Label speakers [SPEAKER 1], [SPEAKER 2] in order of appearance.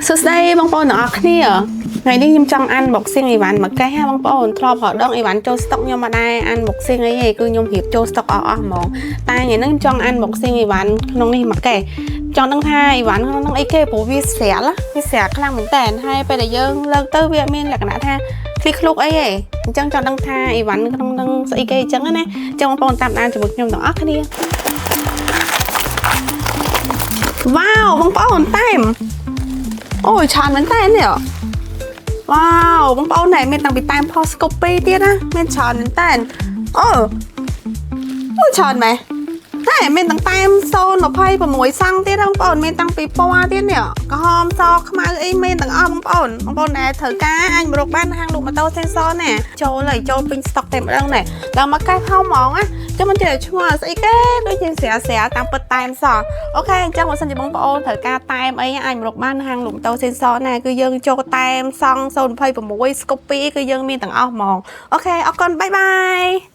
[SPEAKER 1] សួស្តីបងប្អូនទាំងអស់គ្នាថ្ងៃនេះខ្ញុំចង់អាន boxing អីវ៉ាន់មកកេះបងប្អូនធ្លាប់រកដងអីវ៉ាន់ចូល stock ខ្ញុំមកដែរអាន boxing អីគឺខ្ញុំរៀបចូល stock អស់ហ្មងតែថ្ងៃនេះខ្ញុំចង់អាន boxing អីវ៉ាន់ក្នុងនេះមកកេះចង់ដឹងថាអីវ៉ាន់ក្នុងនោះអីគេព្រោះវាស្រាលវាស្រាលខ្លាំងមែនតើហើយពេលដែលយើងលើកទៅវាមានលក្ខណៈថាคลิกลุกអីហ៎អញ្ចឹងចង់ដឹងថាអីវ៉ាន់ក្នុងនឹងស្អីគេអញ្ចឹងណាអញ្ចឹងបងប្អូនតាមដានជាមួយខ្ញុំទាំងអស់គ្នាវ៉ាវបងប្អូនតែមអូយឆានមែនតើនេះវ៉ាវបងប្អូនណែមានតាំងពីតែម Postcopy ទៀតណាមានច្រើនមែនតើអូច្រើនមែនតែមានតាំងតែម026សង់ទៀតបងប្អូនមានតាំងពីពណ៌ទៀតនេះក្រហមសខ្មៅអីមានទាំងអស់បងប្អូនដែលត្រូវការអាចមករកបានហាងលក់ម៉ូតូ Sensor ណាចូលពេញ stock តែម្ដងណែដល់មកកែថោហ្មងណាចាំមិនចេះឈ្មោះស្អីគេដូចជាស្រាតាមពិតតែមសអូខេអញ្ចឹងបើសិនជាបងប្អូនត្រូវការតែមអីអាចមករកបានហាងលក់ម៉ូតូ Sensor ណាគឺយើងចូលតែមសង់026 Scopy គឺយើងមានទាំងអស់ហ្មងអូខេអរគុណបាយបាយ